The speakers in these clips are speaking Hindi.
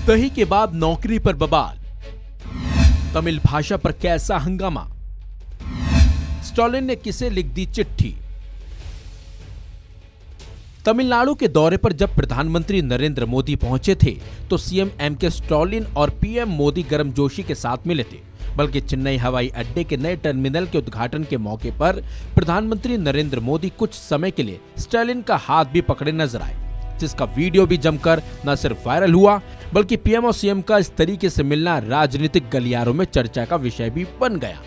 दही के बाद नौकरी पर बवाल, तमिल भाषा पर कैसा हंगामा, स्टालिन ने किसे लिख दी चिट्ठी। तमिलनाडु के दौरे पर जब प्रधानमंत्री नरेंद्र मोदी पहुंचे थे तो सीएम एमके स्टालिन और पीएम मोदी गर्मजोशी के साथ मिले थे। बल्कि चेन्नई हवाई अड्डे के नए टर्मिनल के उद्घाटन के मौके पर प्रधानमंत्री नरेंद्र मोदी कुछ समय के लिए स्टालिन का हाथ भी पकड़े नजर आए, जिसका वीडियो भी जमकर न सिर्फ वायरल हुआ बल्कि पीएम और सीएम का इस तरीके से मिलना राजनीतिक गलियारों में चर्चा का विषय भी बन गया।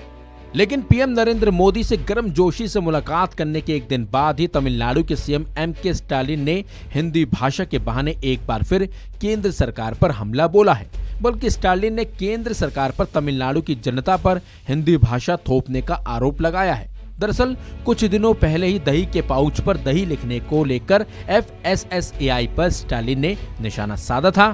लेकिन पीएम नरेंद्र मोदी से गर्मजोशी से मुलाकात करने के एक दिन बाद ही तमिलनाडु के सीएम एमके स्टालिन ने हिंदी भाषा के बहाने एक बार फिर केंद्र सरकार पर हमला बोला है। बल्कि स्टालिन ने केंद्र सरकार पर तमिलनाडु की जनता पर हिंदी भाषा थोपने का आरोप लगाया है। दरअसल कुछ दिनों पहले ही दही के पाउच पर दही लिखने को लेकर FSSAI पर स्टालिन ने निशाना साधा था,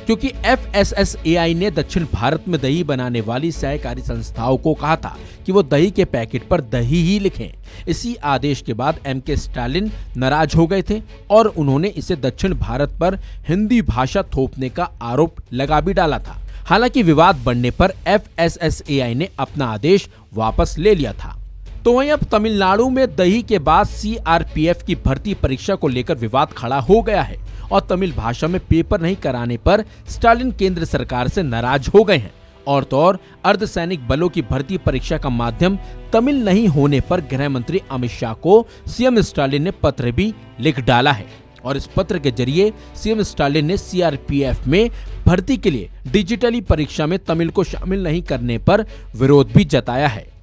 क्योंकि FSSAI ने दक्षिण भारत में दही बनाने वाली सहकारी संस्थाओं को कहा था कि वो दही के पैकेट पर दही ही लिखें। इसी आदेश के बाद एमके स्टालिन नाराज हो गए थे और उन्होंने इसे दक्षिण भारत पर हिंदी भाषा थोपने का आरोप लगा भी डाला था। हालांकि विवाद बढ़ने पर FSSAI ने अपना आदेश वापस ले लिया था। तो वहीं अब तमिलनाडु में दही के बाद CRPF की भर्ती परीक्षा को लेकर विवाद खड़ा हो गया है और तमिल भाषा में पेपर नहीं कराने पर स्टालिन केंद्र सरकार से नाराज हो गए हैं। और तो और अर्धसैनिक बलों की भर्ती परीक्षा का माध्यम तमिल नहीं होने पर गृह मंत्री अमित शाह को सीएम स्टालिन ने पत्र भी लिख डाला है और इस पत्र के जरिए सीएम स्टालिन ने CRPF में भर्ती के लिए डिजिटली परीक्षा में तमिल को शामिल नहीं करने पर विरोध भी जताया है।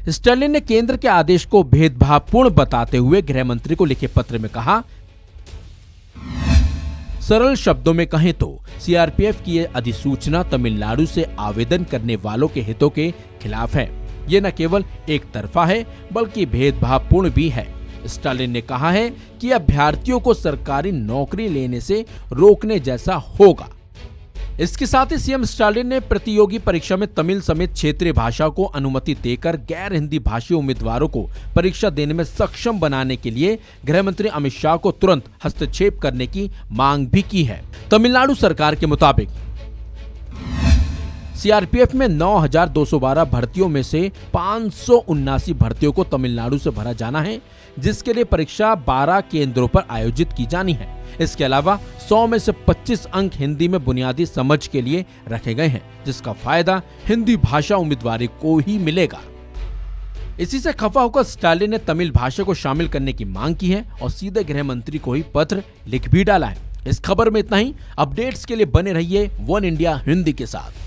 स्टालिन ने केंद्र के आदेश को भेदभावपूर्ण बताते हुए गृह मंत्री को लिखे पत्र में कहा, सरल शब्दों में कहें तो CRPF की यह अधिसूचना तमिलनाडु से आवेदन करने वालों के हितों के खिलाफ है। ये न केवल एक तरफा है बल्कि भेदभावपूर्ण भी है। स्टालिन ने कहा है कि अभ्यर्थियों को सरकारी नौकरी लेने से रोकने जैसा होगा। इसके साथ ही सीएम स्टालिन ने प्रतियोगी परीक्षा में तमिल समेत क्षेत्रीय भाषा को अनुमति देकर गैर हिंदी भाषी उम्मीदवारों को परीक्षा देने में सक्षम बनाने के लिए गृह मंत्री अमित शाह को तुरंत हस्तक्षेप करने की मांग भी की है। तमिलनाडु सरकार के मुताबिक CRPF में 9,212 भर्तियों में से 579 भर्तियों को तमिलनाडु से भरा जाना है, जिसके लिए परीक्षा 12 केंद्रों पर आयोजित की जानी है। इसके अलावा 100 में से 25 अंक हिंदी में बुनियादी समझ के लिए रखे गए हैं, जिसका फायदा हिंदी भाषा उम्मीदवार को ही मिलेगा। इसी से खफा होकर स्टालिन ने तमिल भाषा को शामिल करने की मांग की है और सीधे गृह मंत्री को ही पत्र लिख भी डाला है। इस खबर में इतना ही। अपडेट्स के लिए बने रहिए वन इंडिया हिंदी के साथ।